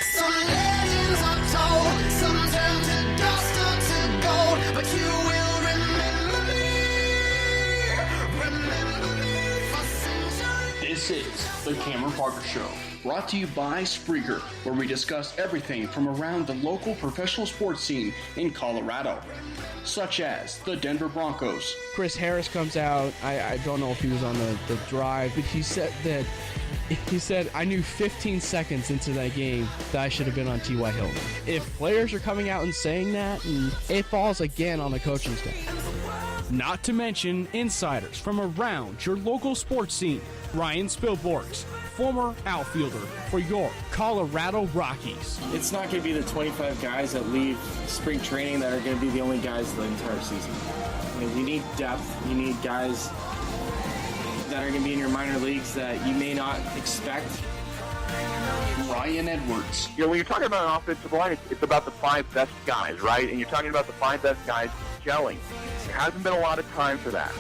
Some legends are told, some turn to dust or to gold, but you will remember me for centuries. This is The Cameron Parker Show, brought to you by Spreaker, where we discuss everything from around the local professional sports scene in Colorado, such as the Denver Broncos. Chris Harris comes out. I don't know if he was on the drive, but he said, I knew 15 seconds into that game that I should have been on T.Y. Hilton. If players are coming out and saying that, it falls again on the coaching staff. Not to mention insiders from around your local sports scene. Ryan Spilborgs, former outfielder for your Colorado Rockies. It's not going to be the 25 guys that leave spring training that are going to be the only guys the entire season. I mean, you need depth. You need guys that are going to be in your minor leagues that you may not expect. Ryan Edwards. You know, when you're talking about an offensive line, it's about the five best guys, right? And you're talking about the five best guys gelling. There hasn't been a lot of time for that.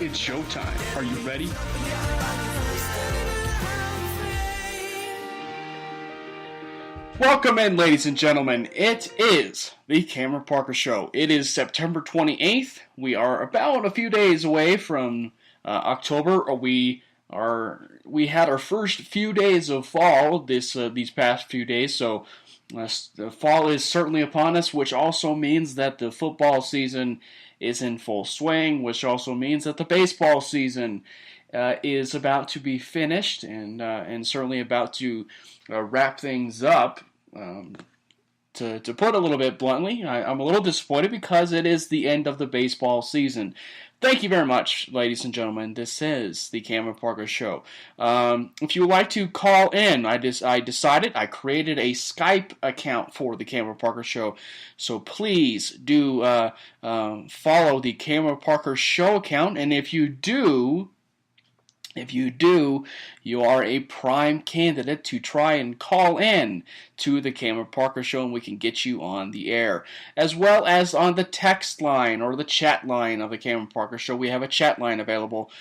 It's showtime. Are you ready? Welcome in, ladies and gentlemen. It is the Cameron Parker Show. It is September 28th. We are about a few days away from October. We had our first few days of fall these past few days, so the fall is certainly upon us, which also means that the football season is in full swing, which also means that the baseball season is about to be finished and certainly about to wrap things up. To put it a little bit bluntly, I'm a little disappointed because it is the end of the baseball season. Thank you very much, ladies and gentlemen. This is the Cameron Parker Show. If you would like to call in, I created a Skype account for the Cameron Parker Show. So please do follow the Cameron Parker Show account. And if you do, you are a prime candidate to try and call in to the Cameron Parker Show, and we can get you on the air. As well as on the text line or the chat line of the Cameron Parker Show. We have a chat line available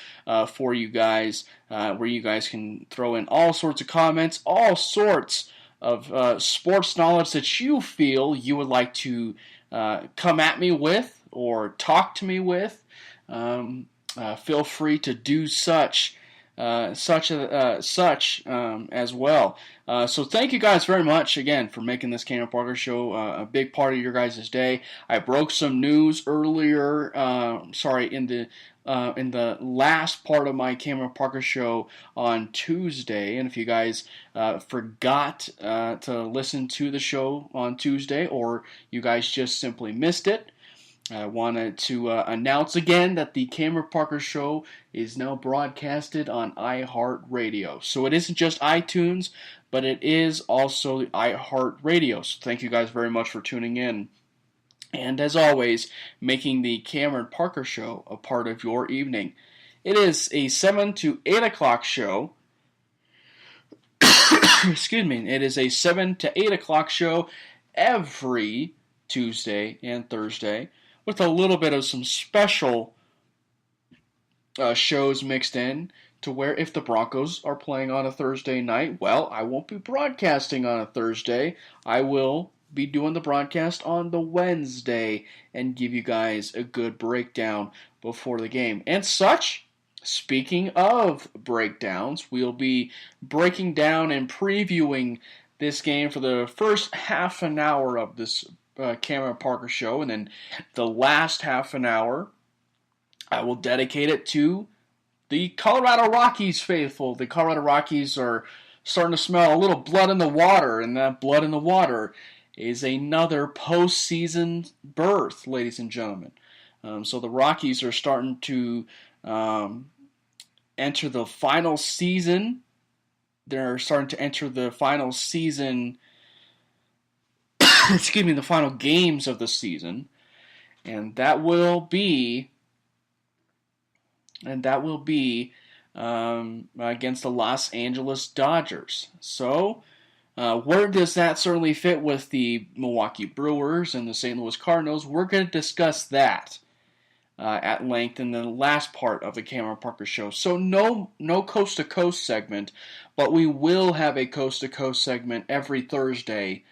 for you guys where you guys can throw in all sorts of comments, all sorts of sports knowledge that you feel you would like to come at me with or talk to me with. Feel free to do such as well. So thank you guys very much again for making this Cameron Parker Show a big part of your guys' day. I broke some news earlier. In the last part of my Cameron Parker Show on Tuesday, and if you guys forgot to listen to the show on Tuesday, or you guys just simply missed it, I wanted to announce again that the Cameron Parker Show is now broadcasted on iHeartRadio. So it isn't just iTunes, but it is also iHeartRadio. So thank you guys very much for tuning in. And as always, making the Cameron Parker Show a part of your evening. It is a 7 to 8 o'clock show. Excuse me. It is a 7 to 8 o'clock show every Tuesday and Thursday, with a little bit of some special shows mixed in, to where if the Broncos are playing on a Thursday night, well, I won't be broadcasting on a Thursday. I will be doing the broadcast on the Wednesday and give you guys a good breakdown before the game. And such, speaking of breakdowns, we'll be breaking down and previewing this game for the first half an hour of this Cameron Parker Show, and then the last half an hour I will dedicate it to the Colorado Rockies faithful. The Colorado Rockies are starting to smell a little blood in the water, and that blood in the water is another postseason berth, ladies and gentlemen. So the Rockies are starting to enter the final season. They're starting to enter the final season the final games of the season, and that will be against the Los Angeles Dodgers. So Where does that certainly fit with the Milwaukee Brewers and the St. Louis Cardinals? We're going to discuss that at length in the last part of the Cameron Parker Show. So no coast-to-coast segment, but we will have a coast-to-coast segment every Thursday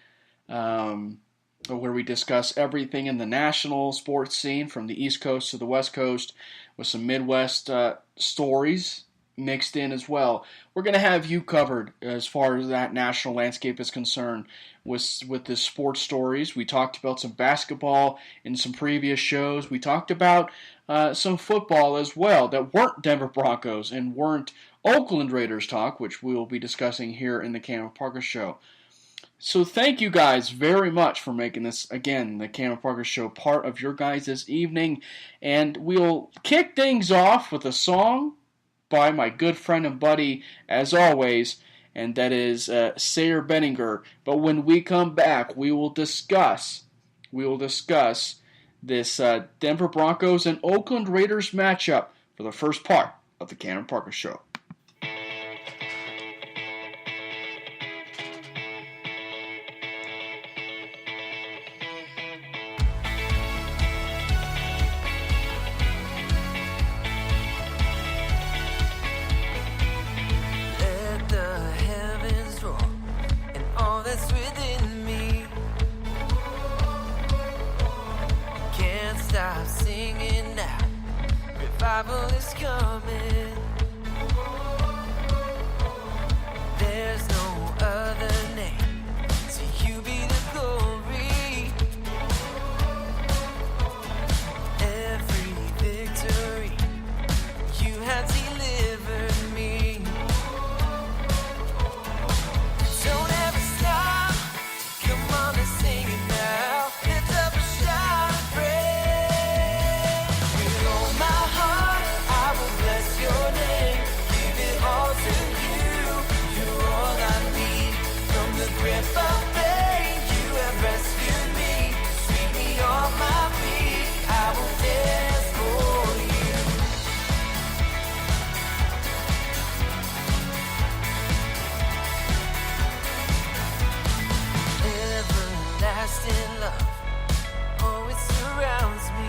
where we discuss everything in the national sports scene from the East Coast to the West Coast with some Midwest stories mixed in as well. We're going to have you covered as far as that national landscape is concerned with the sports stories. We talked about some basketball in some previous shows. We talked about some football as well that weren't Denver Broncos and weren't Oakland Raiders talk, which we will be discussing here in the Cameron Parker Show. So thank you guys very much for making this, again, the Cameron Parker Show part of your guys' evening. And we'll kick things off with a song by my good friend and buddy, as always, and that is Sayer Benninger. But when we come back, we will discuss this Denver Broncos and Oakland Raiders matchup for the first part of the Cameron Parker Show. Let the heavens roar and all that's within me. Can't stop singing now. Revival is coming. There's no other name. To you be the glory. Every victory you have delivered me. Don't ever stop. Come on and sing it now. Lift up a shout of praise. With all my heart, I will bless your name. Give it all to you. You're all I need. From the grip of pain, you have rescued me. Sweep me off my feet. I will dance for you. Everlasting love, oh, it surrounds me.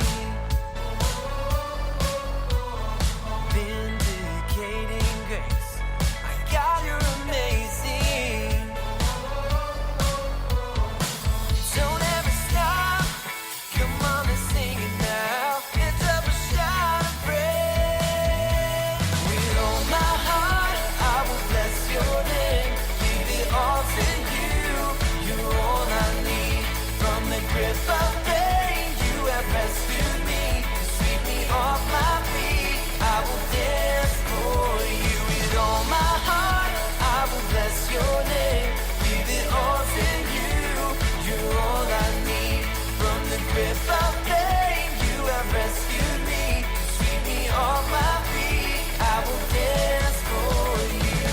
Vindicating grace, my God, you're amazing. Don't ever stop, come on and sing it now. Lift up a shout of praise. With all my heart, I will bless your name. Give it all to you. You're all I need. From the grip of pain, you have rescued me. Sweep me off my feet. I will dance for you. With all my heart, I will bless your name. Give it all to you. You're all I need. From the grip of pain, you have rescued me. Sweep me off my feet. I will dance for you.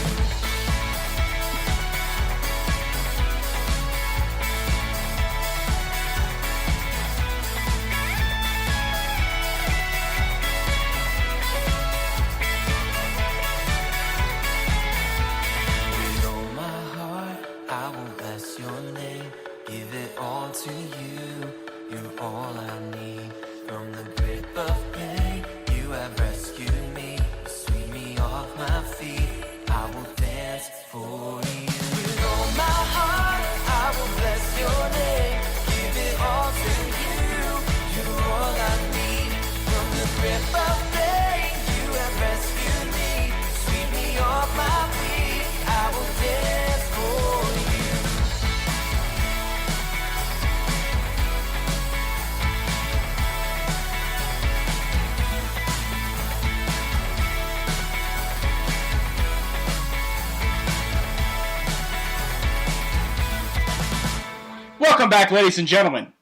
With all my heart, I will bless your name. Give it all to you. You're all I need. From the grip of pain, you have rescued me. Sweep me off my feet. I will dance for you. With all my heart, I will bless your name. Give it all to you. You're all I need. From the grip of pain, you have rescued me. Sweep me off my feet. I will dance for you. Welcome back, ladies and gentlemen.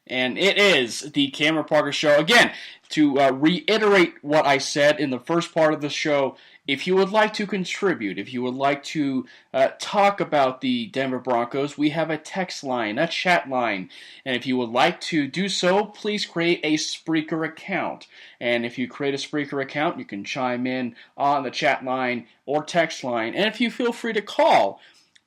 And it is the Cameron Parker Show. Again, to reiterate what I said in the first part of the show, if you would like to contribute, if you would like to talk about the Denver Broncos, we have a text line, a chat line. And if you would like to do so, please create a Spreaker account. And if you create a Spreaker account, you can chime in on the chat line or text line. And if you feel free to call,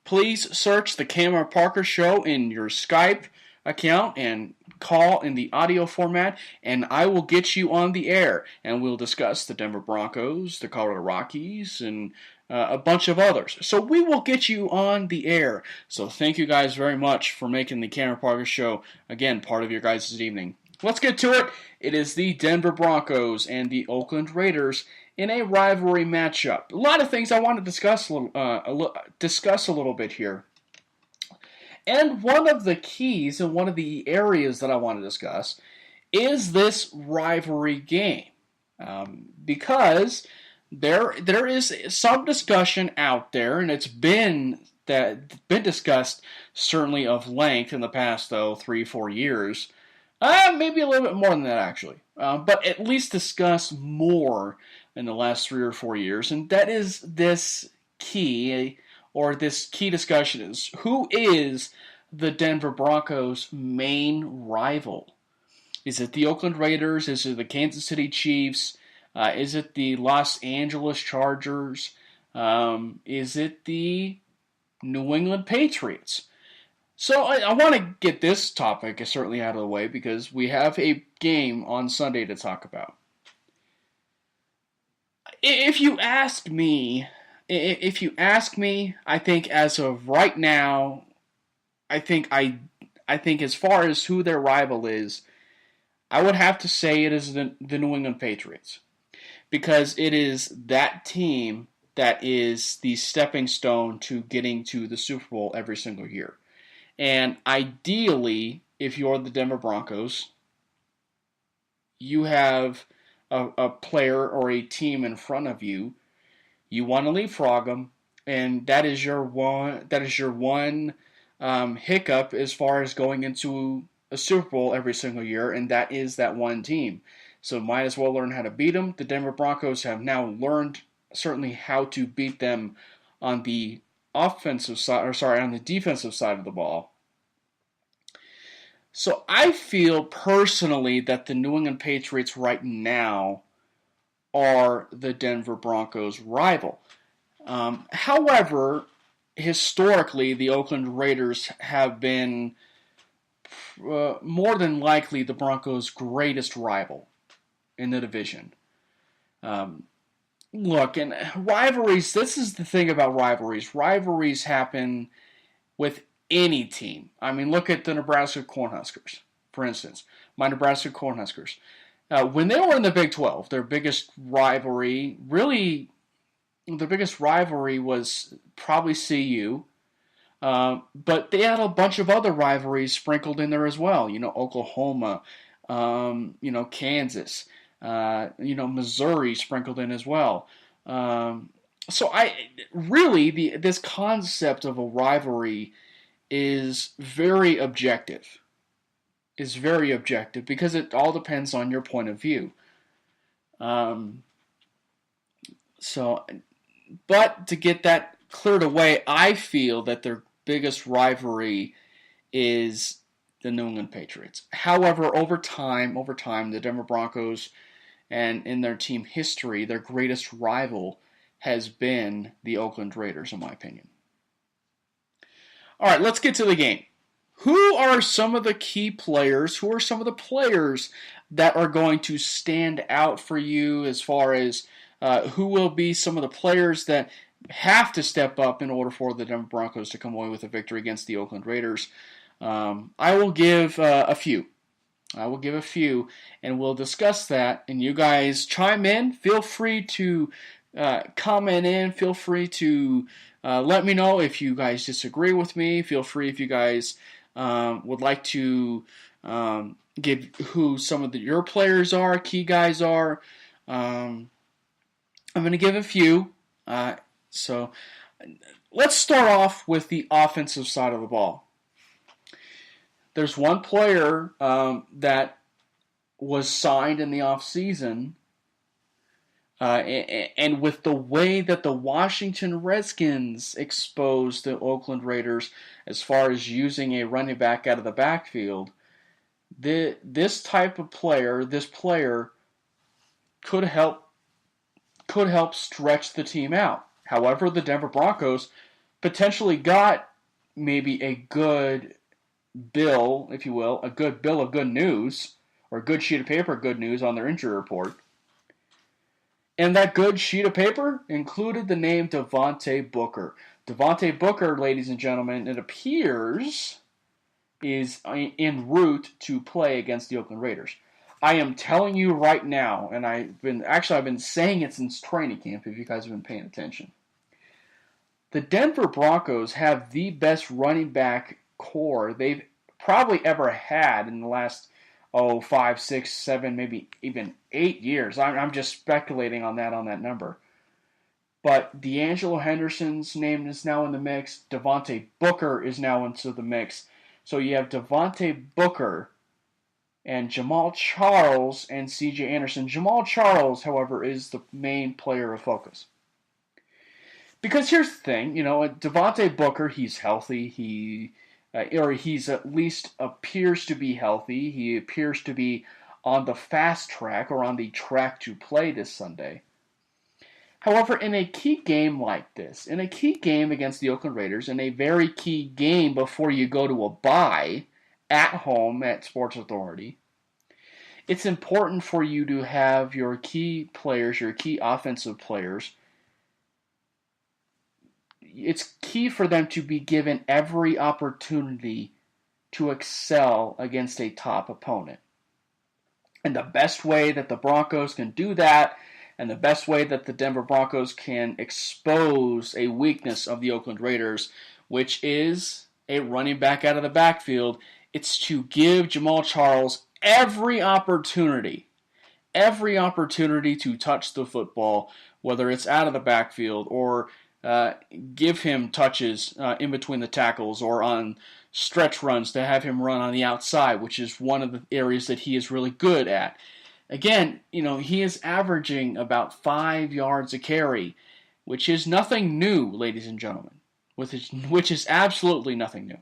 please search the Cameron Parker Show in your Skype account and call in the audio format, and I will get you on the air, and we'll discuss the Denver Broncos, the Colorado Rockies, and a bunch of others. So we will get you on the air. So thank you guys very much for making the Cameron Parker Show, again, part of your guys' evening. Let's get to it. It is the Denver Broncos and the Oakland Raiders in a rivalry matchup. A lot of things I want to discuss a little bit here. And one of the keys and one of the areas that I want to discuss is this rivalry game. Because there is some discussion out there, and it's been discussed certainly of length in the past, 3-4 years. Maybe a little bit more than that, actually. But at least discussed more in the last 3 or 4 years. And that is this key discussion is, who is the Denver Broncos' main rival? Is it the Oakland Raiders? Is it the Kansas City Chiefs? Is it the Los Angeles Chargers? Is it the New England Patriots? So I want to get this topic certainly out of the way because we have a game on Sunday to talk about. If you ask me, I think as of right now, I think as far as who their rival is, I would have to say it is the New England Patriots. Because it is that team that is the stepping stone to getting to the Super Bowl every single year. And ideally, if you're the Denver Broncos, you have a player or a team in front of you. You want to leapfrog them, and that is your one hiccup as far as going into a Super Bowl every single year, and that is that one team. So might as well learn how to beat them. The Denver Broncos have now learned certainly how to beat them on the on the defensive side of the ball. So I feel personally that the New England Patriots right now are the Denver Broncos' rival. However, historically, the Oakland Raiders have been more than likely the Broncos' greatest rival in the division. Look, and rivalries, this is the thing about rivalries. Rivalries happen with any team. I mean, look at the Nebraska Cornhuskers, for instance. My Nebraska Cornhuskers. When they were in the Big 12, their biggest rivalry was probably CU. But they had a bunch of other rivalries sprinkled in there as well. Oklahoma, Kansas, Missouri sprinkled in as well. So this concept of a rivalry is very objective. Because it all depends on your point of view. But to get that cleared away, I feel that their biggest rivalry is the New England Patriots. However, over time, the Denver Broncos, and in their team history, their greatest rival has been the Oakland Raiders, in my opinion. All right, let's get to the game. Who are some of the key players? Who are some of the players that are going to stand out for you as far as who will be some of the players that have to step up in order for the Denver Broncos to come away with a victory against the Oakland Raiders? I will give a few. And we'll discuss that. And you guys chime in. Feel free to comment in. Feel free to let me know if you guys disagree with me. Feel free if you guys would like to give who some of your players are, key guys are. I'm going to give a few. So let's start off with the offensive side of the ball. There's one player that was signed in the offseason, and with the way that the Washington Redskins exposed the Oakland Raiders as far as using a running back out of the backfield, this player could help stretch the team out. However, the Denver Broncos potentially got maybe a good bill, if you will, a good bill of good news, or a good sheet of paper of good news on their injury report. And that good sheet of paper included the name Devontae Booker. Devontae Booker, ladies and gentlemen, it appears is en route to play against the Oakland Raiders. I am telling you right now, and I've been saying it since training camp, if you guys have been paying attention. The Denver Broncos have the best running back core they've probably ever had in the last 5, 6, 7, maybe even 8 years. I'm just speculating on that number. But D'Angelo Henderson's name is now in the mix. Devontae Booker is now into the mix. So you have Devontae Booker and Jamal Charles and C.J. Anderson. Jamal Charles, however, is the main player of focus. Because here's the thing, Devontae Booker, he's healthy. He's at least appears to be healthy. He appears to be on the fast track or on the track to play this Sunday. However, in a key game like this, in a key game against the Oakland Raiders, in a very key game before you go to a bye at home at Sports Authority, it's important for you to have your key players, your key offensive players, it's key for them to be given every opportunity to excel against a top opponent. And the best way that the Broncos can do that, and the best way that the Denver Broncos can expose a weakness of the Oakland Raiders, which is a running back out of the backfield, it's to give Jamal Charles every opportunity to touch the football, whether it's out of the backfield or give him touches in between the tackles or on stretch runs to have him run on the outside, which is one of the areas that he is really good at. Again, he is averaging about 5 yards a carry, which is nothing new, ladies and gentlemen, which is absolutely nothing new.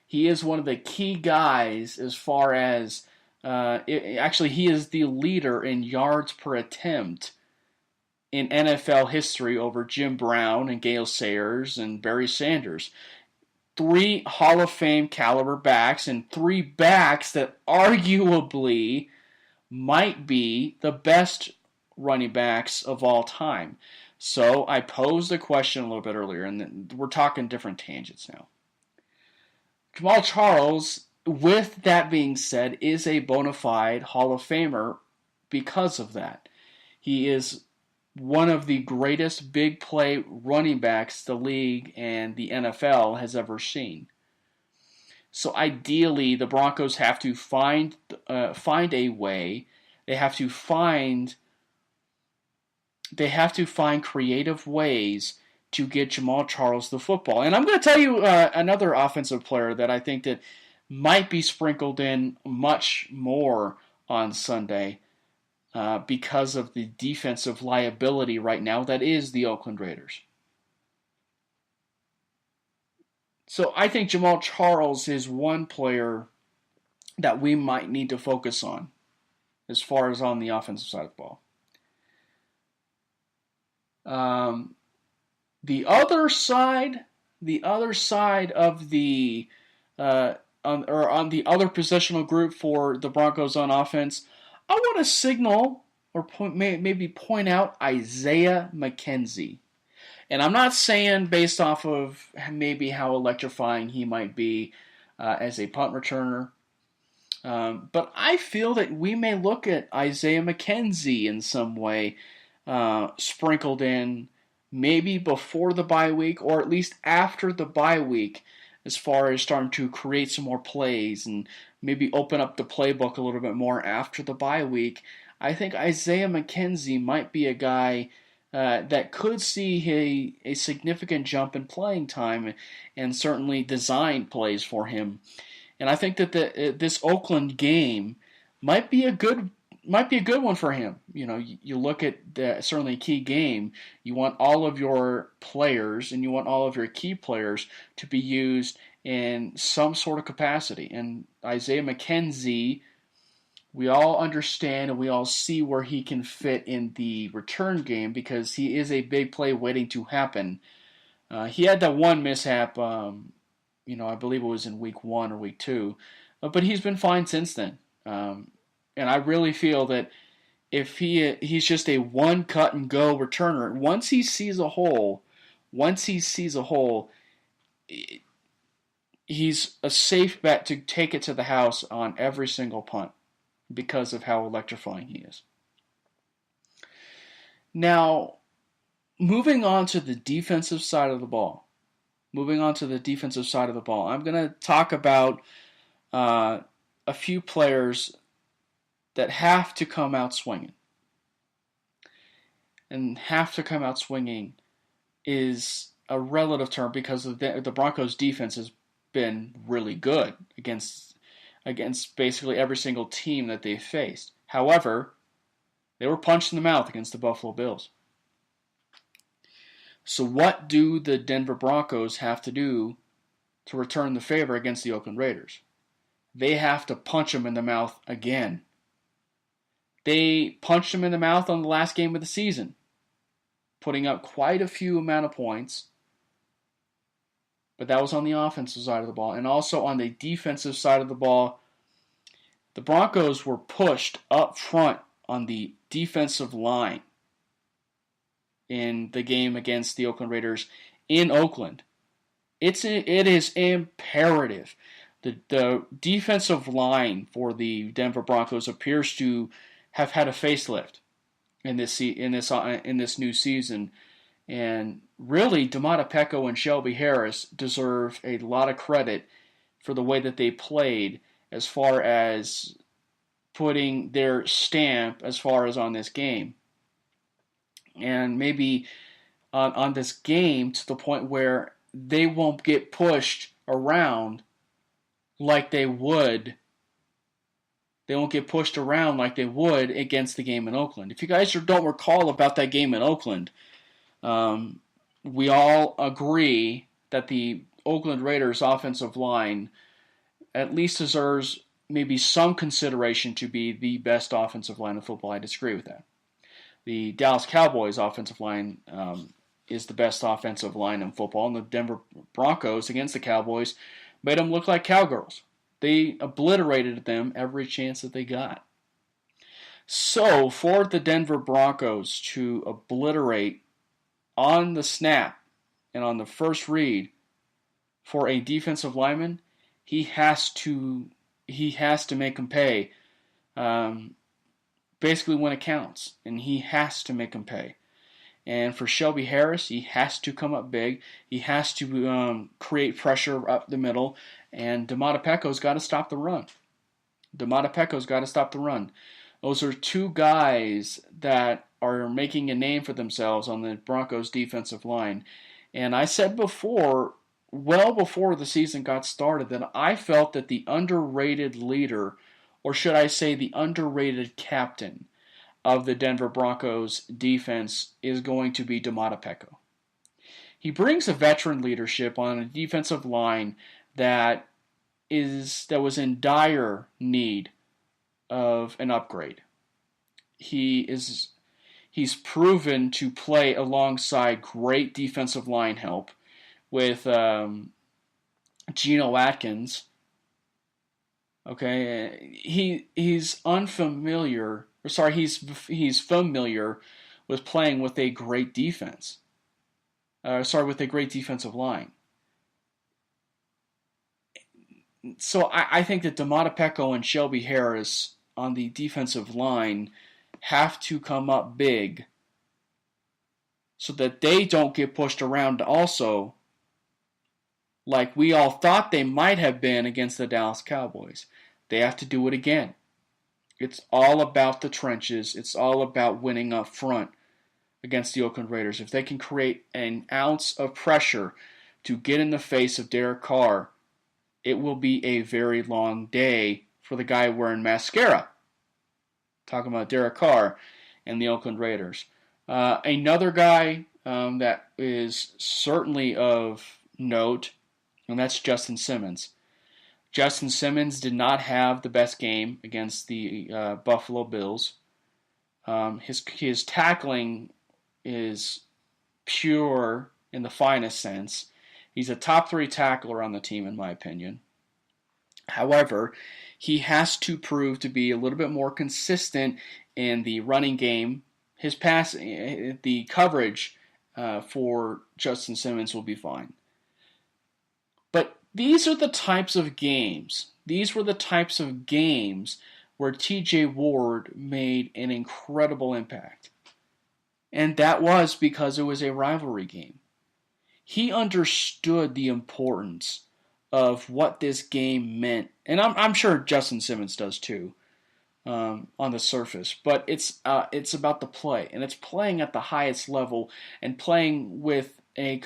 He is one of the key guys as far as, actually he is the leader in yards per attempt in NFL history over Jim Brown and Gale Sayers and Barry Sanders. 3 Hall of Fame caliber backs and 3 backs that arguably might be the best running backs of all time. So I posed a question a little bit earlier, and we're talking different tangents now. Jamal Charles, with that being said, is a bona fide Hall of Famer because of that. He is one of the greatest big play running backs the league and the NFL has ever seen. So ideally, the Broncos have to find a way. They have to find creative ways to get Jamal Charles the football. And I'm going to tell you another offensive player that I think that might be sprinkled in much more on Sunday because of the defensive liability right now that is the Oakland Raiders. So I think Jamal Charles is one player that we might need to focus on as far as on the offensive side of the ball. The other side of the on the other positional group for the Broncos on offense, I want to signal or maybe point out Isaiah McKenzie. And I'm not saying based off of maybe how electrifying he might be as a punt returner, but I feel that we may look at Isaiah McKenzie in some way sprinkled in maybe before the bye week or at least after the bye week as far as starting to create some more plays and maybe open up the playbook a little bit more after the bye week. I think Isaiah McKenzie might be a guy that could see a significant jump in playing time and certainly design plays for him. And I think that this Oakland game might be a good one for him. You look at certainly a key game. You want all of your players and you want all of your key players to be used in some sort of capacity. And Isaiah McKenzie, we all understand and we all see where he can fit in the return game because he is a big play waiting to happen. He had that one mishap, I believe it was in week 1 or week 2, but he's been fine since then. And I really feel that if he's just a one cut and go returner, once he sees a hole, he's a safe bet to take it to the house on every single punt because of how electrifying he is. Now, moving on to the defensive side of the ball. I'm going to talk about a few players that have to come out swinging. And have to come out swinging is a relative term because the Broncos' defense has been really good against basically every single team that they've faced. However, they were punched in the mouth against the Buffalo Bills. So what do the Denver Broncos have to do to return the favor against the Oakland Raiders? They have to punch them in the mouth again. They punched them in the mouth on the last game of the season, putting up quite a few amount of points. But that was on the offensive side of the ball. And also on the defensive side of the ball, the Broncos were pushed up front on the defensive line in the game against the Oakland Raiders in Oakland. It is imperative. The defensive line for the Denver Broncos appears to have had a facelift in this new season, and really, Domata Peko and Shelby Harris deserve a lot of credit for the way that they played as far as putting their stamp as far as on this game. And maybe on this game to the point where they won't get pushed around like they would. They won't get pushed around like they would against the game in Oakland. If you guys don't recall about that game in Oakland, we all agree that the Oakland Raiders offensive line at least deserves maybe some consideration to be the best offensive line of football. I disagree with that. The Dallas Cowboys offensive line is the best offensive line in football, and the Denver Broncos against the Cowboys made them look like cowgirls. They obliterated them every chance that they got. So for the Denver Broncos to obliterate on the snap and on the first read for a defensive lineman, he has to make him pay. Basically when it counts, and he has to make him pay. And for Shelby Harris, he has to come up big. He has to create pressure up the middle, and Domata Peko's got to stop the run. Those are two guys that are making a name for themselves on the Broncos defensive line. And I said before, well before the season got started, that I felt that the underrated leader, or should I say the underrated captain of the Denver Broncos defense is going to be Domata Peko. He brings a veteran leadership on a defensive line that was in dire need of an upgrade. He's proven to play alongside great defensive line help with Geno Atkins. Okay, he's familiar with playing with a great defense. With a great defensive line. So I think that Domata Peko and Shelby Harris on the defensive line have to come up big so that they don't get pushed around also like we all thought they might have been against the Dallas Cowboys. They have to do it again. It's all about the trenches. It's all about winning up front against the Oakland Raiders. If they can create an ounce of pressure to get in the face of Derek Carr, it will be a very long day for the guy wearing mascara. Talking about Derek Carr and the Oakland Raiders. Another guy that is certainly of note, and that's Justin Simmons. Justin Simmons did not have the best game against the Buffalo Bills. His tackling is pure in the finest sense. He's a top 3 tackler on the team, in my opinion. However, he has to prove to be a little bit more consistent in the running game. His pass, the coverage for Justin Simmons will be fine. But these are the types of games. These were the types of games where T.J. Ward made an incredible impact. And that was because it was a rivalry game. He understood the importance of what this game meant. And I'm sure Justin Simmons does too, on the surface. But it's about the play. And it's playing at the highest level and playing with a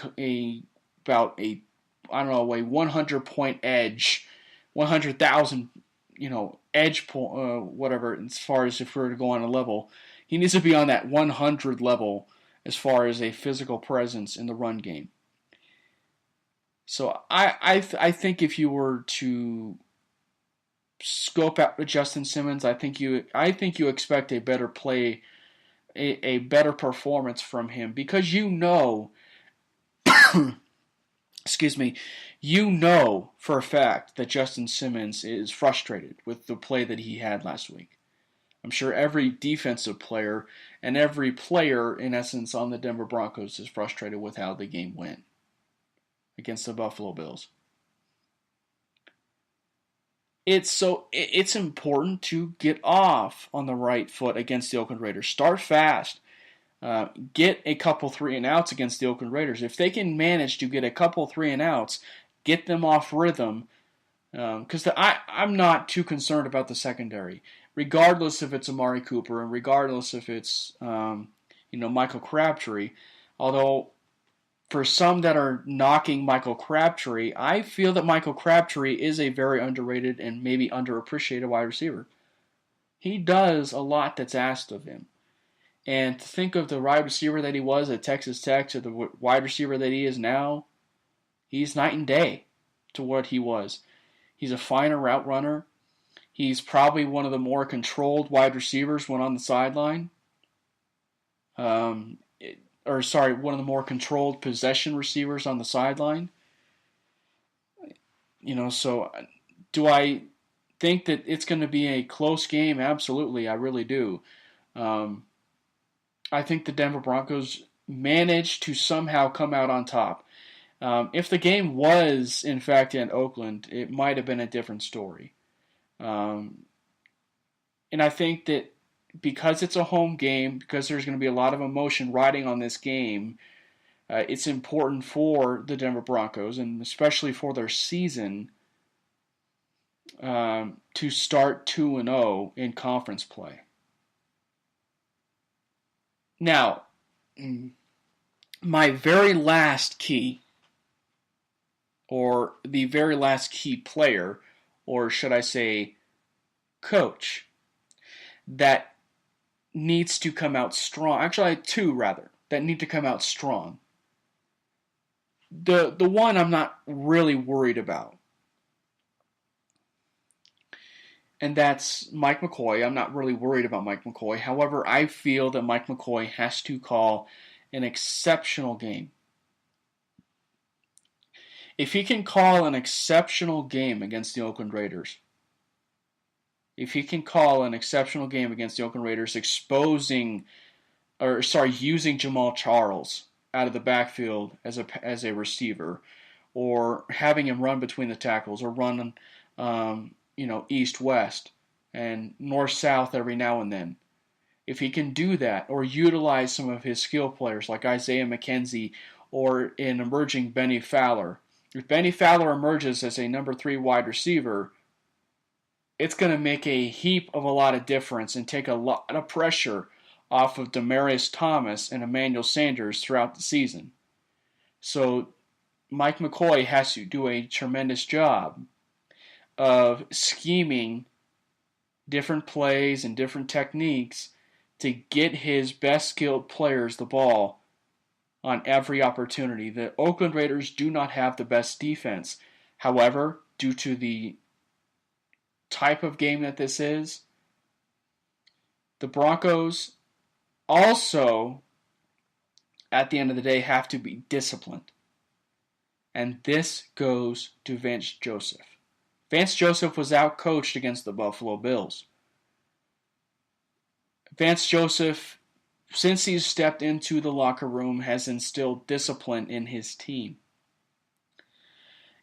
100-point edge, 100,000, edge point, whatever, as far as if we were to go on a level. He needs to be on that 100 level as far as a physical presence in the run game. So I think if you were to scope out Justin Simmons, I think you expect a better play, a better performance from him, because excuse me, for a fact that Justin Simmons is frustrated with the play that he had last week. I'm sure every defensive player and every player, in essence, on the Denver Broncos is frustrated with how the game went against the Buffalo Bills. It's important to get off on the right foot against the Oakland Raiders. Start fast. Get a couple 3-and-outs against the Oakland Raiders. If they can manage to get a couple 3-and-outs, get them off rhythm, because I'm not too concerned about the secondary, regardless if it's Amari Cooper and regardless if it's Michael Crabtree. Although for some that are knocking Michael Crabtree, I feel that Michael Crabtree is a very underrated and maybe underappreciated wide receiver. He does a lot that's asked of him. And to think of the wide receiver that he was at Texas Tech to the wide receiver that he is now, he's night and day to what he was. He's a finer route runner. He's probably one of the more controlled wide receivers when on the sideline. One of the more controlled possession receivers on the sideline. So do I think that it's going to be a close game? Absolutely, I really do. I think the Denver Broncos managed to somehow come out on top. If the game was, in fact, in Oakland, it might have been a different story. And I think that because it's a home game, because there's going to be a lot of emotion riding on this game, it's important for the Denver Broncos, and especially for their season, to start 2-0 in conference play. Now, my very last key, or the very last key player, or should I say coach, that needs to come out strong. Actually, two rather, that need to come out strong. The one I'm not really worried about, and that's Mike McCoy. I'm not really worried about Mike McCoy. However, I feel that Mike McCoy has to call an exceptional game. If he can call an exceptional game against the Oakland Raiders, using Jamal Charles out of the backfield as a receiver, or having him run between the tackles, or run east-west and north-south every now and then. If he can do that, or utilize some of his skill players like Isaiah McKenzie or an emerging Benny Fowler. If Benny Fowler emerges as a number 3 wide receiver, it's going to make a heap of a lot of difference and take a lot of pressure off of Demaryius Thomas and Emmanuel Sanders throughout the season. So Mike McCoy has to do a tremendous job of scheming different plays and different techniques to get his best skilled players the ball on every opportunity. The Oakland Raiders do not have the best defense. However, due to the type of game that this is, the Broncos also at the end of the day, have to be disciplined. And this goes to Vance Joseph. Vance Joseph was outcoached against the Buffalo Bills. Vance Joseph, since he's stepped into the locker room, has instilled discipline in his team.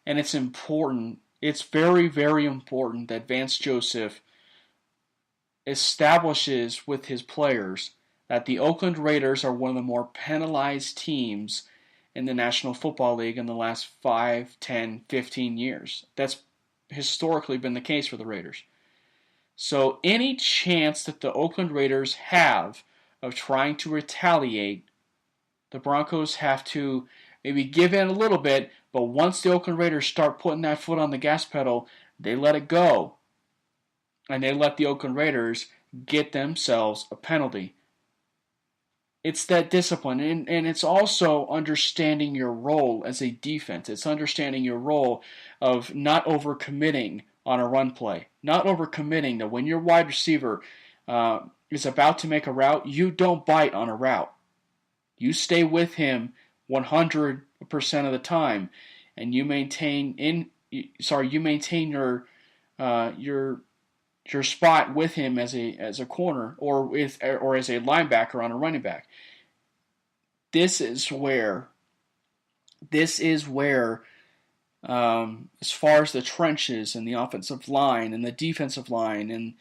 And it's important, it's very, very important that Vance Joseph establishes with his players that the Oakland Raiders are one of the more penalized teams in the National Football League in the last 5, 10, 15 years. That's historically been the case for the Raiders. So any chance that the Oakland Raiders have of trying to retaliate, the Broncos have to maybe give in a little bit, but once the Oakland Raiders start putting that foot on the gas pedal, they let it go. And they let the Oakland Raiders get themselves a penalty. It's that discipline, and it's also understanding your role as a defense. It's understanding your role of not overcommitting on a run play. Not overcommitting that when your wide receiver is about to make a route, you don't bite on a route. You stay with him 100% of the time, and you maintain your spot with him as a corner or as a linebacker on a running back. This is where as far as the trenches and the offensive line and the defensive line and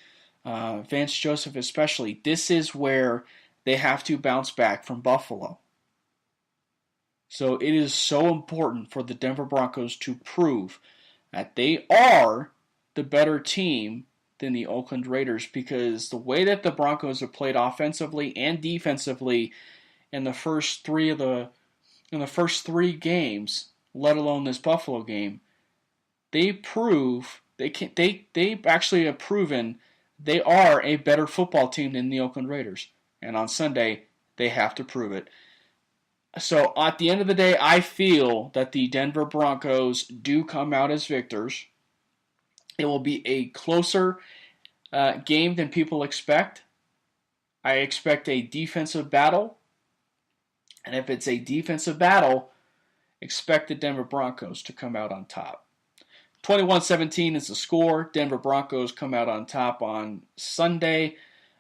Vance Joseph especially, this is where they have to bounce back from Buffalo. So it is so important for the Denver Broncos to prove that they are the better team than the Oakland Raiders, because the way that the Broncos have played offensively and defensively in the first three games, let alone this Buffalo game, they actually have proven they are a better football team than the Oakland Raiders. And on Sunday, they have to prove it. So at the end of the day, I feel that the Denver Broncos do come out as victors. It will be a closer game than people expect. I expect a defensive battle. And if it's a defensive battle, expect the Denver Broncos to come out on top. 21-17 is the score. Denver Broncos come out on top on Sunday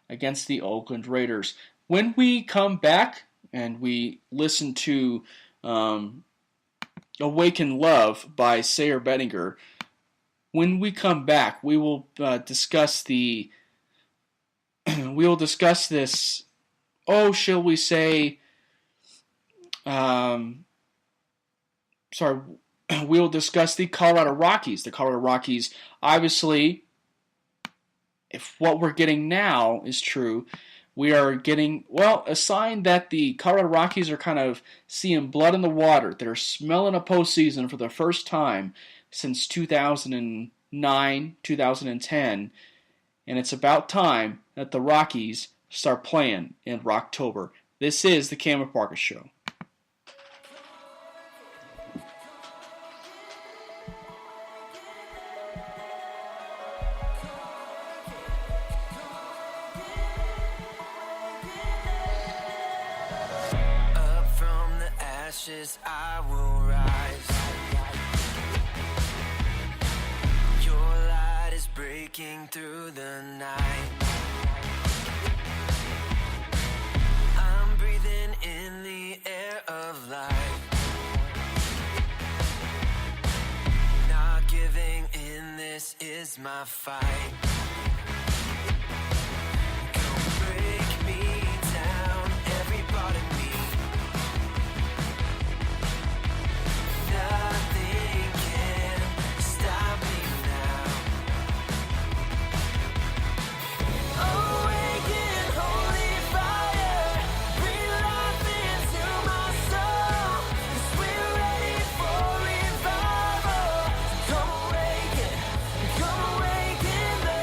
against the Oakland Raiders. When we come back and we listen to Awaken Love by Sayer Bettinger, when we come back, we will discuss this. Shall we say? We'll discuss the Colorado Rockies. The Colorado Rockies, obviously, if what we're getting now is true, we are getting, a sign that the Colorado Rockies are kind of seeing blood in the water. They're smelling a postseason for the first time since 2009, 2010, and it's about time that the Rockies start playing in Rocktober. This is the Cameron Parker Show. I will rise. Your light is breaking through the night. I'm breathing in the air of life. Not giving in, this is my fight. Come break me down, every part of me. Nothing can stop me now. Awaken, holy fire, breathe life into my soul. 'Cause we're ready for revival. Come awaken the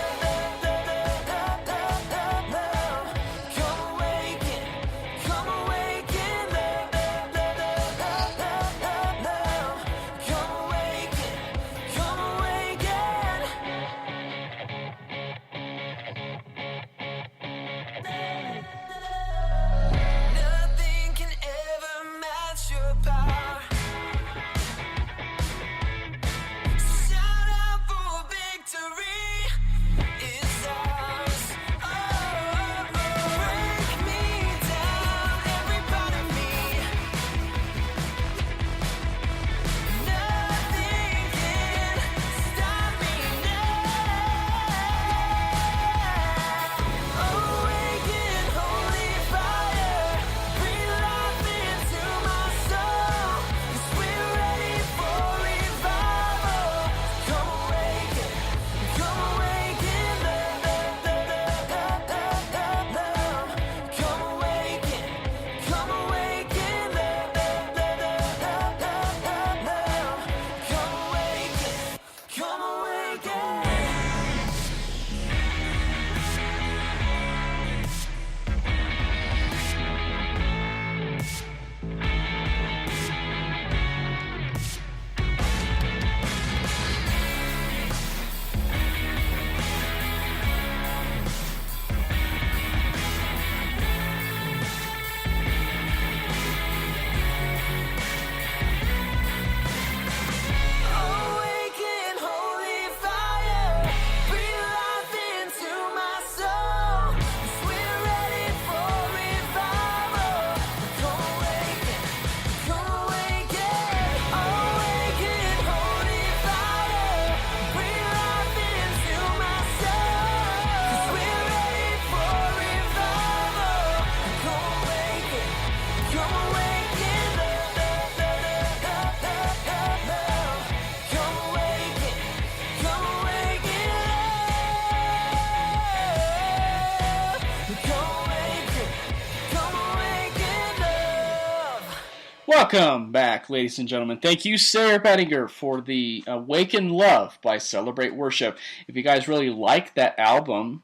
Welcome back, ladies and gentlemen. Thank you, Sarah Bettinger, for the Awaken Love by Celebrate Worship. If you guys really like that album,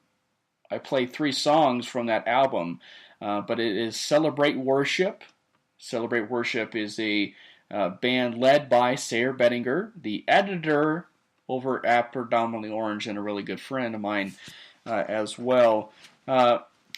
I played 3 songs from that album, but it is Celebrate Worship. Celebrate Worship is a band led by Sarah Bettinger, the editor over at Predominantly Orange, and a really good friend of mine as well.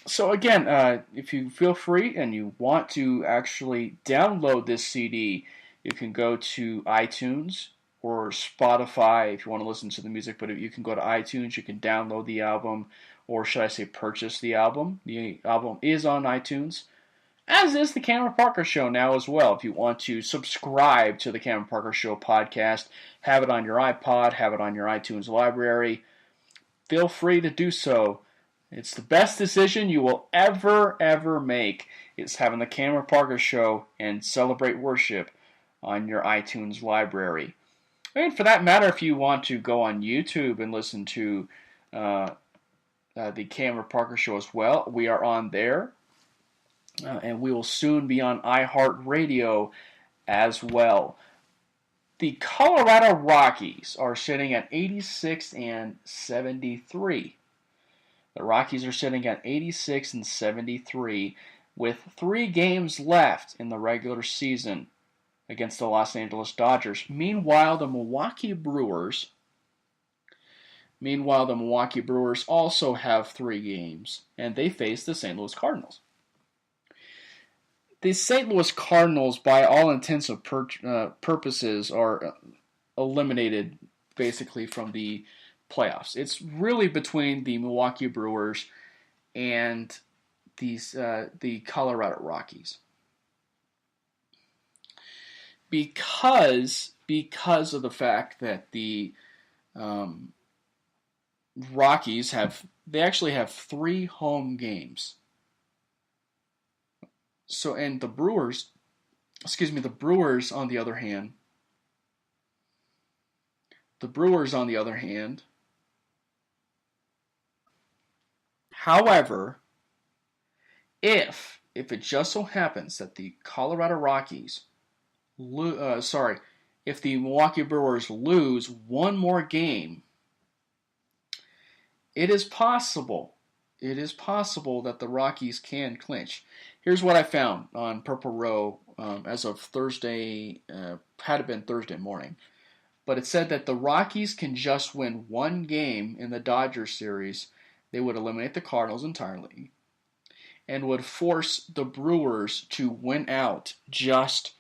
So again, if you feel free and you want to actually download this CD, you can go to iTunes or Spotify if you want to listen to the music, but you can go to iTunes, you can download the album, or should I say purchase the album. The album is on iTunes, as is the Cameron Parker Show now as well. If you want to subscribe to the Cameron Parker Show podcast, have it on your iPod, have it on your iTunes library, feel free to do so. It's the best decision you will ever make, is having the Cameron Parker Show and Celebrate Worship on your iTunes library. And for that matter, if you want to go on YouTube and listen to the Cameron Parker Show as well, we are on there. And we will soon be on iHeartRadio as well. The Colorado Rockies are sitting at 86-73. The Rockies are sitting at 86-73 with 3 games left in the regular season against the Los Angeles Dodgers. Meanwhile, the Milwaukee Brewers also have 3 games, and they face the St. Louis Cardinals. The St. Louis Cardinals, by all intents and purposes, are eliminated basically from the playoffs. It's really between the Milwaukee Brewers and the Colorado Rockies. Because of the fact that the Rockies actually have 3 home games. So, and the Brewers on the other hand, however, if it just so happens that the Colorado Rockies, if the Milwaukee Brewers lose one more game, it is possible that the Rockies can clinch. Here's what I found on Purple Row as of Thursday, had it been Thursday morning. But it said that the Rockies can just win one game in the Dodgers series. They would eliminate the Cardinals entirely and would force the Brewers to win out just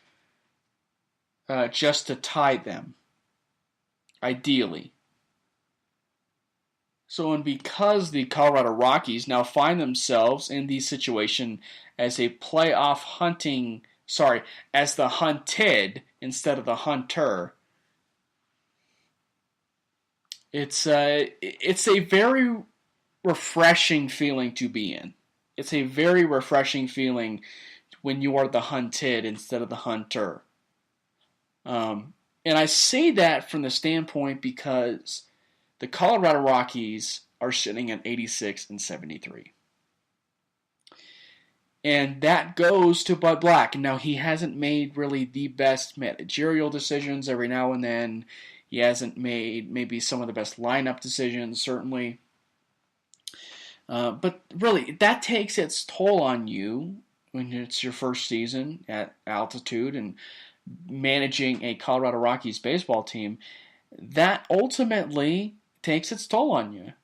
to tie them, ideally. So, and because the Colorado Rockies now find themselves in the situation as a playoff as the hunted instead of the hunter, it's a very refreshing feeling to be in. It's a very refreshing feeling when you are the hunted instead of the hunter. And I say that from the standpoint because the Colorado Rockies are sitting at 86-73. And that goes to Bud Black. Now, he hasn't made really the best managerial decisions every now and then. He hasn't made maybe some of the best lineup decisions, certainly. But really, that takes its toll on you when it's your first season at altitude and managing a Colorado Rockies baseball team. That ultimately takes its toll on you.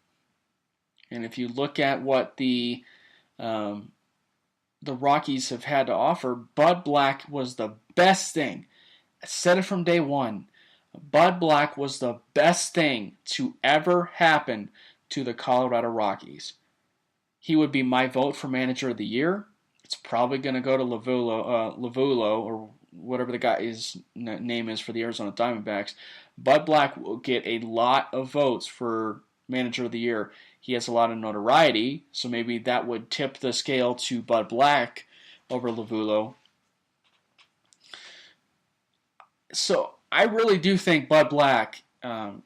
And if you look at what the Rockies have had to offer, Bud Black was the best thing. I said it from day one. Bud Black was the best thing to ever happen to the Colorado Rockies. He would be my vote for Manager of the Year. It's probably going to go to Lavulo, or whatever the guy's name is for the Arizona Diamondbacks. Bud Black will get a lot of votes for Manager of the Year. He has a lot of notoriety, so maybe that would tip the scale to Bud Black over Lavulo. So I really do think Bud Black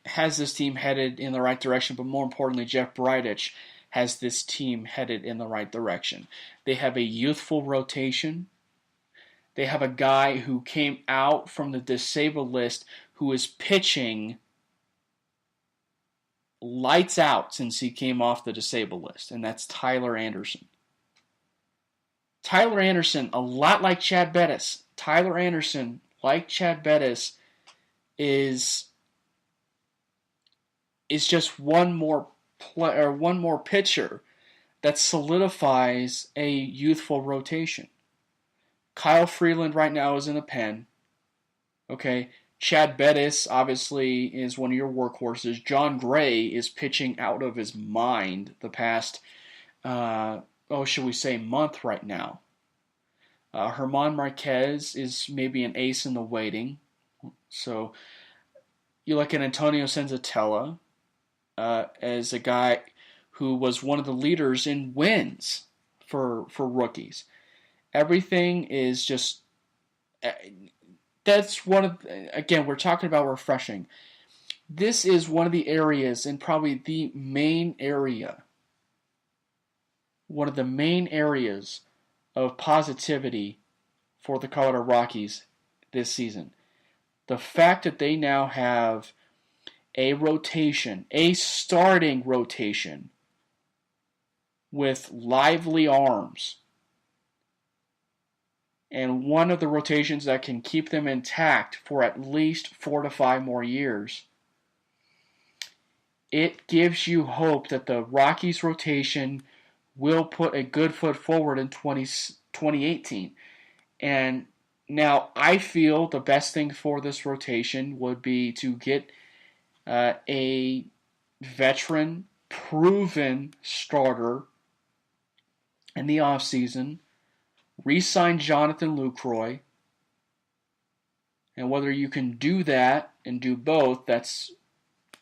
has this team headed in the right direction, but more importantly, Jeff Bridich has this team headed in the right direction. They have a youthful rotation. They have a guy who came out from the disabled list who is pitching lights out since he came off the disabled list, and that's Tyler Anderson. Tyler Anderson, a lot like Chad Bettis. Tyler Anderson, like Chad Bettis, is just one more pitcher that solidifies a youthful rotation. Kyle Freeland right now is in the pen. Okay, Chad Bettis obviously is one of your workhorses. John Gray is pitching out of his mind the past, should we say, month right now. Herman Marquez is maybe an ace in the waiting. So you look at Antonio Senzatella as a guy who was one of the leaders in wins for rookies. Everything is just, that's one of, again, we're talking about refreshing. This is one of the areas, and probably the main area, one of the main areas of positivity for the Colorado Rockies this season. The fact that they now have a rotation, a starting rotation with lively arms, and one of the rotations that can keep them intact for at least 4 to 5 more years, it gives you hope that the Rockies rotation will put a good foot forward in 2018. And now I feel the best thing for this rotation would be to get a veteran, proven starter in the offseason, re-sign Jonathan Lucroy, and whether you can do that and do both, that's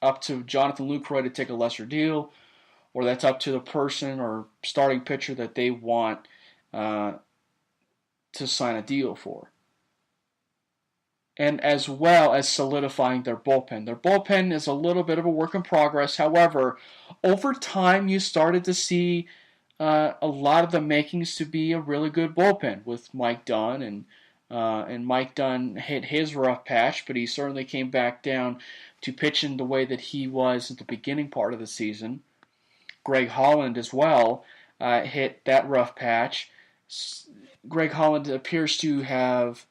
up to Jonathan Lucroy to take a lesser deal, or that's up to the person or starting pitcher that they want to sign a deal for. And as well as solidifying their bullpen. Their bullpen is a little bit of a work in progress. However, over time you started to see a lot of the makings to be a really good bullpen with Mike Dunn, and Mike Dunn hit his rough patch, but he certainly came back down to pitching the way that he was at the beginning part of the season. Greg Holland as well hit that rough patch. Greg Holland appears to have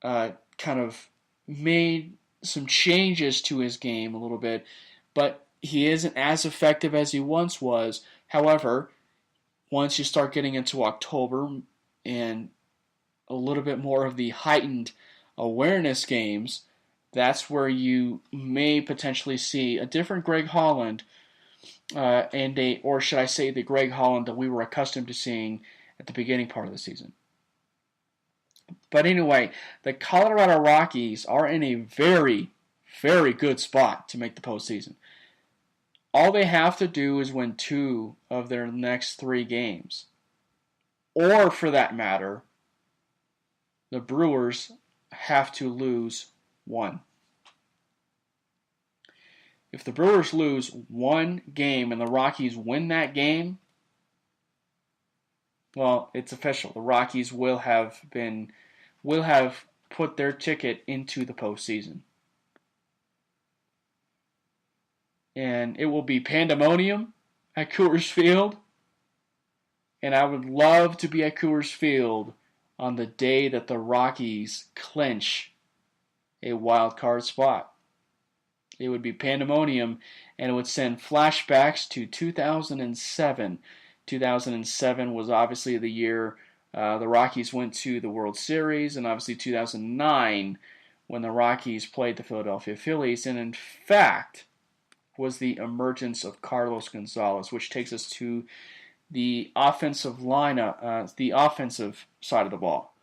kind of made some changes to his game a little bit, but he isn't as effective as he once was. However, once you start getting into October and a little bit more of the heightened awareness games, that's where you may potentially see a different Greg Holland, or should I say the Greg Holland that we were accustomed to seeing at the beginning part of the season. But anyway, the Colorado Rockies are in a very, very good spot to make the postseason. All they have to do is win 2 of their next 3 games. Or, for that matter, the Brewers have to lose 1. If the Brewers lose 1 game and the Rockies win that game, well, it's official. The Rockies will have put their ticket into the postseason. And it will be pandemonium at Coors Field. And I would love to be at Coors Field on the day that the Rockies clinch a wild card spot. It would be pandemonium, and it would send flashbacks to 2007. 2007 was obviously the year the Rockies went to the World Series, and obviously 2009 when the Rockies played the Philadelphia Phillies, and in fact was the emergence of Carlos Gonzalez, which takes us to the offensive lineup, the offensive side of the ball.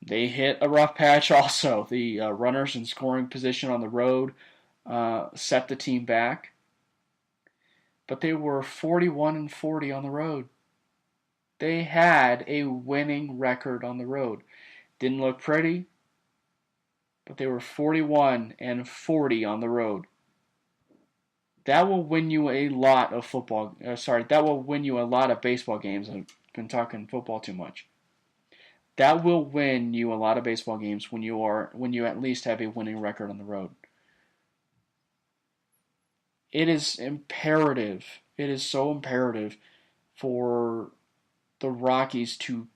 They hit a rough patch also. The runners in scoring position on the road set the team back. But they were 41-40 on the road. They had a winning record on the road. Didn't look pretty, but they were 41-40 on the road. That will win you a lot of that will win you a lot of baseball games. I've been talking football too much. That will win you a lot of baseball games when you at least have a winning record on the road. It is imperative. It is so imperative for the Rockies to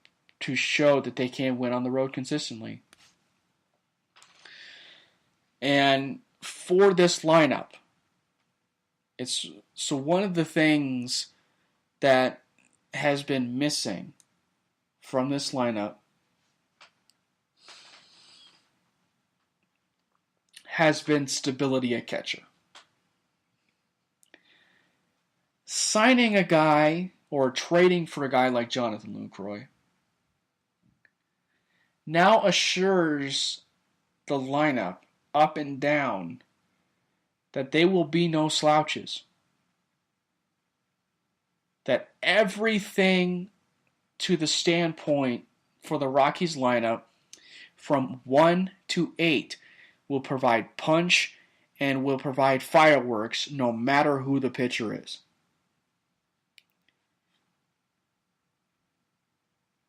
show that they can win on the road consistently. And for this lineup, so one of the things that has been missing from this lineup has been stability at catcher. Signing a guy or trading for a guy like Jonathan Lucroy now assures the lineup up and down that they will be no slouches. That everything to the standpoint for the Rockies lineup from 1 to 8 will provide punch and will provide fireworks no matter who the pitcher is.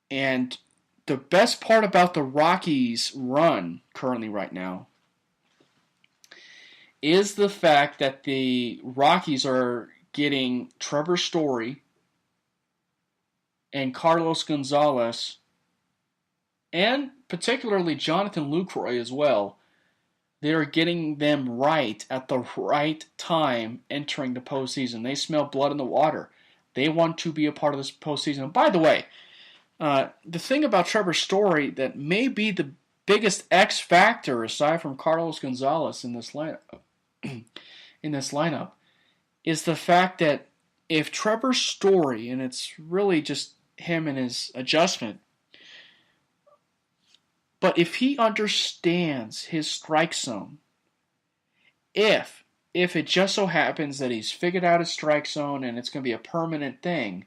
And the best part about the Rockies' run currently right now is the fact that the Rockies are getting Trevor Story and Carlos Gonzalez, and particularly Jonathan Lucroy as well. They are getting them right at the right time entering the postseason. They smell blood in the water. They want to be a part of this postseason. And by the way, the thing about Trevor Story that may be the biggest X factor aside from Carlos Gonzalez in this lineup, is the fact that if Trevor Story, and it's really just him and his adjustment, but if he understands his strike zone, if it just so happens that he's figured out his strike zone and it's going to be a permanent thing,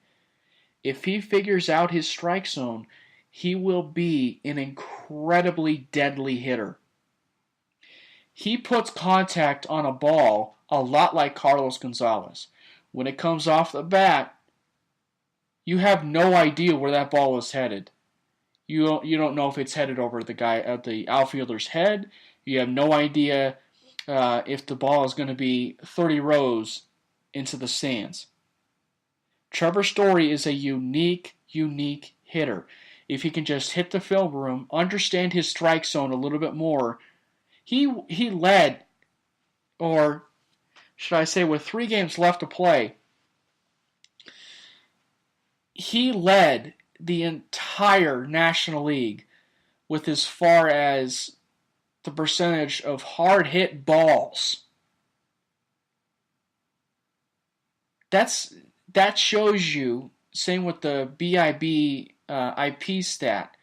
if he figures out his strike zone, he will be an incredibly deadly hitter. He puts contact on a ball a lot like Carlos Gonzalez. When it comes off the bat, you have no idea where that ball is headed. You don't know if it's headed over the outfielder's head. You have no idea if the ball is going to be 30 rows into the stands. Trevor Story is a unique hitter. If he can just hit the film room, understand his strike zone a little bit more, he led, or should I say with 3 games left to play, he led the entire National League with as far as the percentage of hard hit balls. That shows you, same with the BIB IP stat,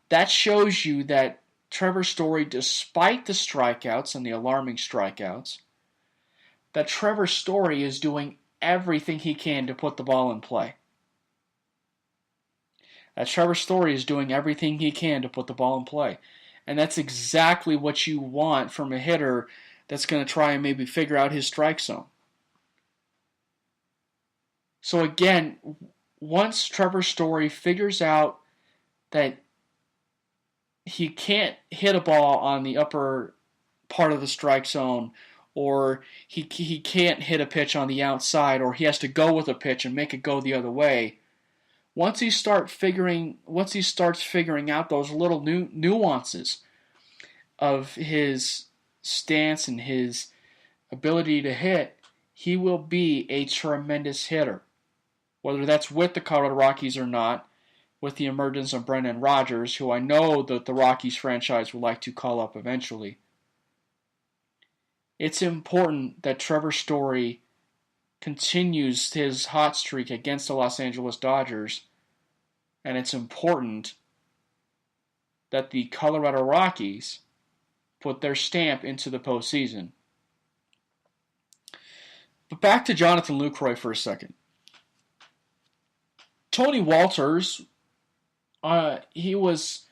that shows you that Trevor Story, despite the strikeouts and the alarming strikeouts, that Trevor Story is doing everything he can to put the ball in play. That Trevor Story is doing everything he can to put the ball in play. And that's exactly what you want from a hitter that's going to try and maybe figure out his strike zone. So again, once Trevor Story figures out that he can't hit a ball on the upper part of the strike zone, or he can't hit a pitch on the outside, or he has to go with a pitch and make it go the other way, once he starts figuring out those little nuances of his stance and his ability to hit, he will be a tremendous hitter. Whether that's with the Colorado Rockies or not, with the emergence of Brendan Rodgers, who I know that the Rockies franchise would like to call up eventually. It's important that Trevor Story continues his hot streak against the Los Angeles Dodgers, and it's important that the Colorado Rockies put their stamp into the postseason. But back to Jonathan Lucroy for a second. Tony Walters, he was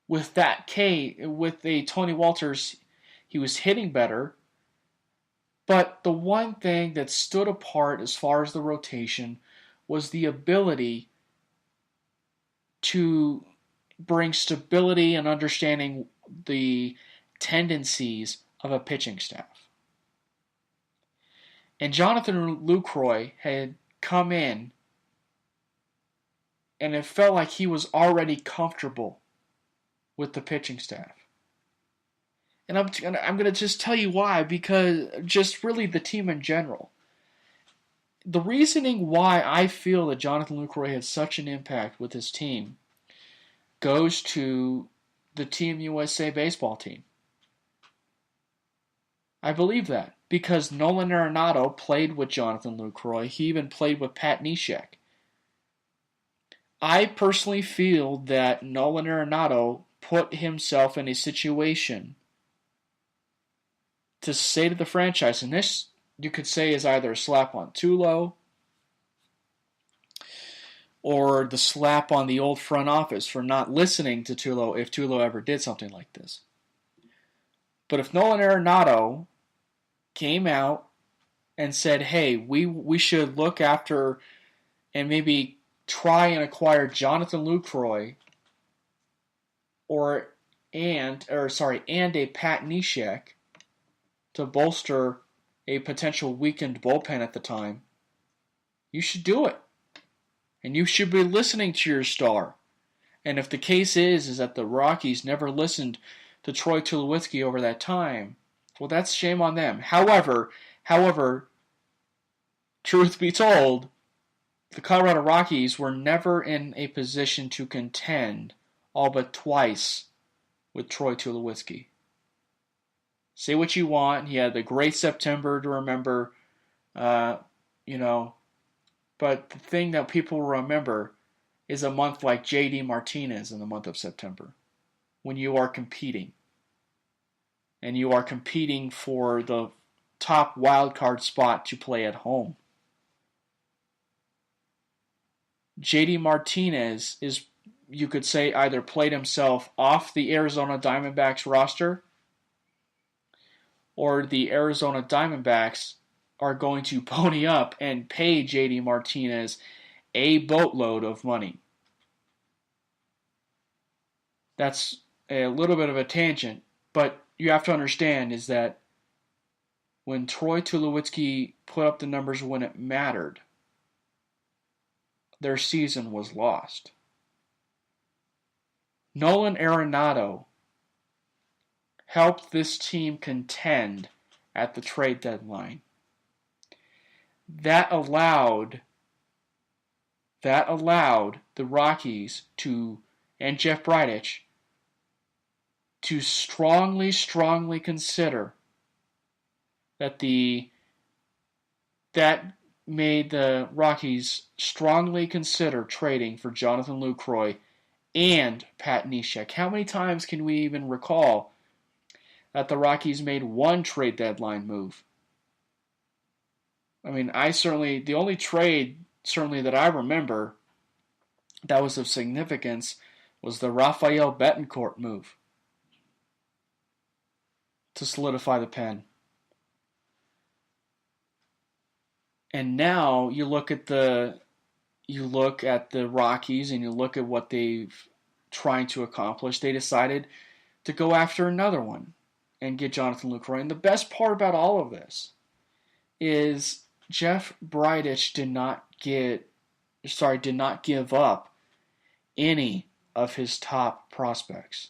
with a Tony Walters, he was hitting better. But the one thing that stood apart as far as the rotation was the ability to bring stability and understanding the tendencies of a pitching staff. And Jonathan Lucroy had come in, and it felt like he was already comfortable with the pitching staff. And I'm going to just tell you why, because just really the team in general. The reasoning why I feel that Jonathan Lucroy had such an impact with his team goes to the Team USA baseball team. I believe that because Nolan Arenado played with Jonathan Lucroy. He even played with Pat Neshek. I personally feel that Nolan Arenado put himself in a situation to say to the franchise, and this you could say is either a slap on Tulo or the slap on the old front office for not listening to Tulo if Tulo ever did something like this. But if Nolan Arenado came out and said, hey, we should look after and maybe try and acquire Jonathan Lucroy and a Pat Neshek to bolster a potential weakened bullpen at the time, you should do it. And you should be listening to your star. And if the case is that the Rockies never listened to Troy Tulowitzki over that time, well, that's shame on them. However, truth be told, the Colorado Rockies were never in a position to contend all but twice with Troy Tulowitzki. Say what you want. He had the great September to remember, but the thing that people remember is a month like J.D. Martinez in the month of September, when you are competing. And you are competing for the top wildcard spot to play at home. J.D. Martinez is, you could say, either played himself off the Arizona Diamondbacks roster, or the Arizona Diamondbacks are going to pony up and pay J.D. Martinez a boatload of money. That's a little bit of a tangent, but you have to understand is that when Troy Tulowitzki put up the numbers when it mattered, their season was lost. Nolan Arenado helped this team contend at the trade deadline. That allowed the Rockies and Jeff Bridich to strongly consider that made the Rockies strongly consider trading for Jonathan Lucroy and Pat Neshek. How many times can we even recall that the Rockies made one trade deadline move? I mean, the only trade certainly that I remember that was of significance was the Rafael Betancourt move to solidify the pen. And now you look at the Rockies and you look at what they've trying to accomplish. They decided to go after another one and get Jonathan Lucroy. And the best part about all of this is Jeff Bridich did not give up any of his top prospects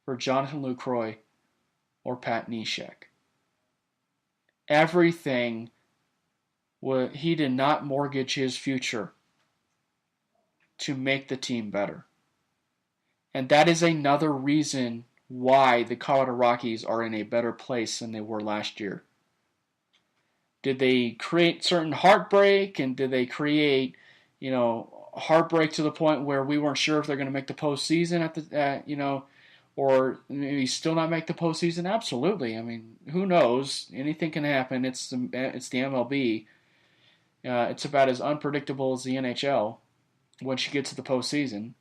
for Jonathan Lucroy or Pat Neshek. Everything, he did not mortgage his future to make the team better. And that is another reason why the Colorado Rockies are in a better place than they were last year. Did they create certain heartbreak, and did they create, heartbreak to the point where we weren't sure if they're going to make the postseason or maybe still not make the postseason? Absolutely. I mean, who knows? Anything can happen. It's the MLB. It's about as unpredictable as the NHL once you get to the postseason.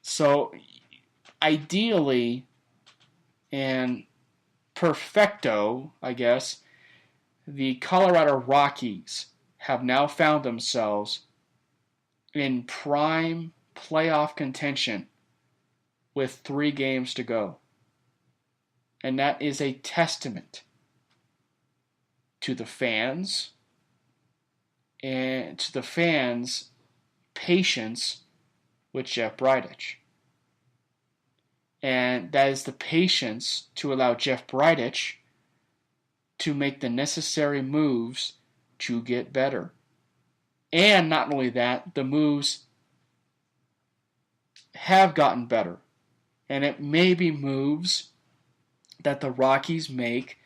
So, ideally, and perfecto, I guess, the Colorado Rockies have now found themselves in prime playoff contention with 3 games to go. And that is a testament to the fans and to the fans' patience with Jeff Bridich. And that is the patience to allow Jeff Bridich to make the necessary moves to get better. And not only that, the moves have gotten better. And it may be moves that the Rockies make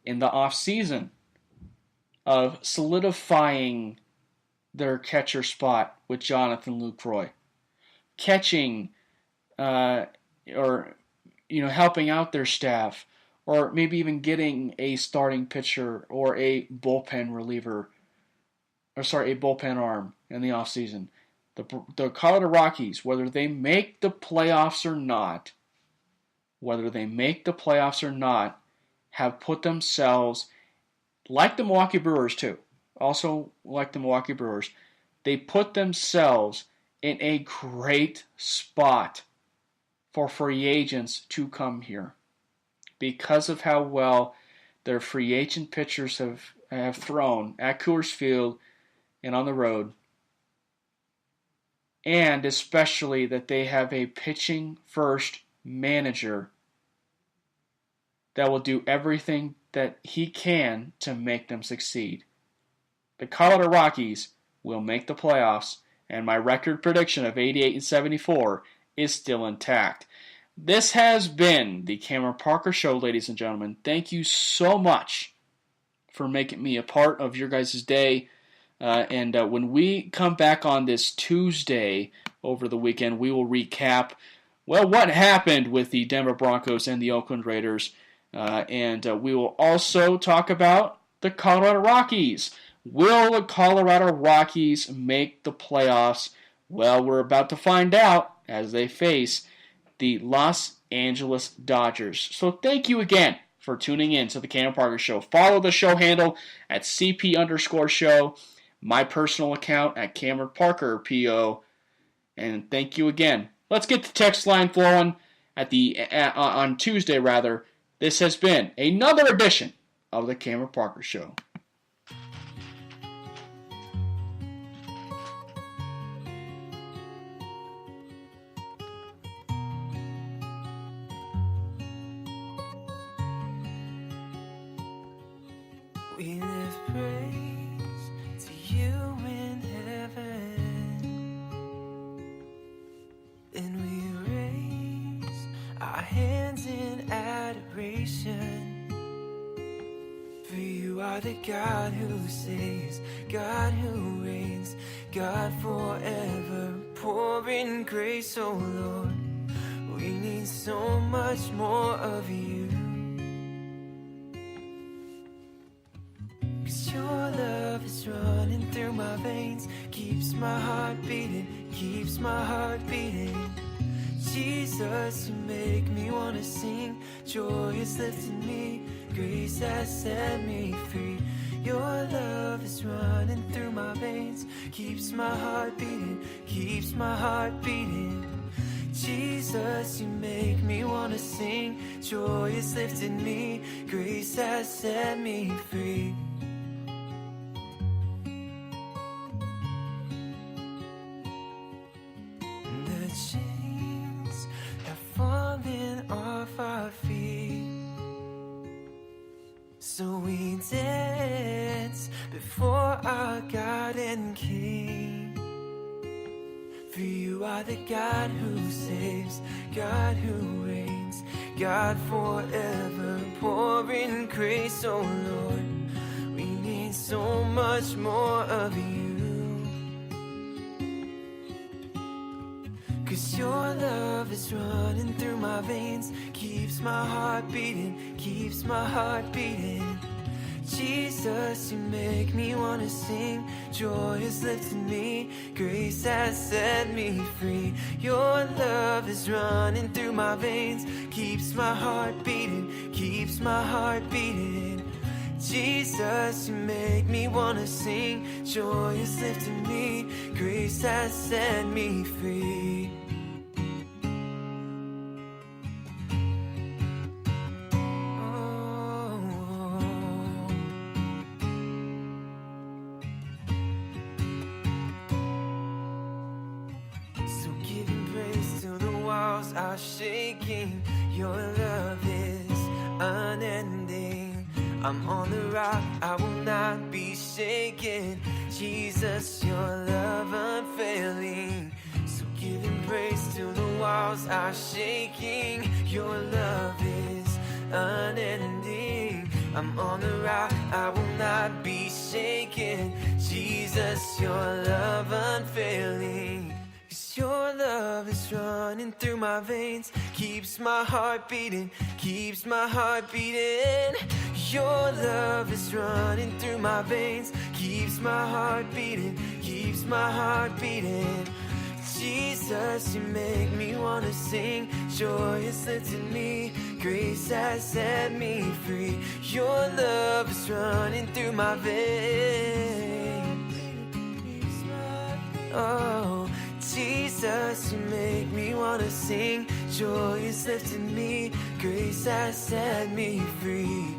in the offseason of solidifying their catcher spot with Jonathan Lucroy, catching or helping out their staff, or maybe even getting a starting pitcher or a bullpen reliever, a bullpen arm in the offseason. The Colorado Rockies, whether they make the playoffs or not, have put themselves, like the Milwaukee Brewers too, also like the Milwaukee Brewers, they put themselves in a great spot for free agents to come here because of how well their free agent pitchers have thrown at Coors Field and on the road. And especially that they have a pitching-first manager that will do everything that he can to make them succeed. The Colorado Rockies will make the playoffs, and my record prediction of 88-74 is still intact. This has been the Cameron Parker Show, ladies and gentlemen. Thank you so much for making me a part of your guys' day. And when we come back on this Tuesday over the weekend, we will recap, what happened with the Denver Broncos and the Oakland Raiders. And we will also talk about the Colorado Rockies. Will the Colorado Rockies make the playoffs? Well, we're about to find out as they face the Los Angeles Dodgers. So thank you again for tuning in to the Cameron Parker Show. Follow the show handle at CP_show. My personal account at Cameron Parker PO. And thank you again. Let's get the text line flowing on Tuesday rather. This has been another edition of the Cameron Parker Show. We lift praise to you in heaven, and we raise our hands in adoration. For you are the God who saves, God who reigns, God forever, pouring grace, oh Lord. We need so much more of you. Your love is running through my veins, keeps my heart beating, keeps my heart beating. Jesus, you make me wanna sing, joy is lifting me, grace has set me free. Your love is running through my veins, keeps my heart beating, keeps my heart beating. Jesus, you make me wanna sing, joy is lifting me, grace has set me free. Chains have fallen off our feet, so we dance before our God and King. For you are the God who saves, God who reigns, God forever, pouring grace, oh Lord. We need so much more of you. 'Cause your love is running through my veins, keeps my heart beating, keeps my heart beating. Jesus, you make me wanna sing, joy is lifting me, grace has set me free. Your love is running through my veins, keeps my heart beating, keeps my heart beating. Jesus, you make me wanna sing. Joy is lifting me, grace has set me free. So giving praise till the walls are shaking. Your love is unending. I'm on the rock, I will not be shaken. Jesus, your love unfailing. So giving praise till the walls are shaking. Your love is unending. I'm on the rock, I will not be shaken. Jesus, your love unfailing. 'Cause your love is running through my veins, keeps my heart beating, keeps my heart beating. Your love is running through my veins, keeps my heart beating, keeps my heart beating. Jesus, you make me wanna sing. Joy is lifting me, grace has set me free. Your love is running through my veins. Oh, Jesus, you make me wanna sing. Joy is lifting me, grace has set me free.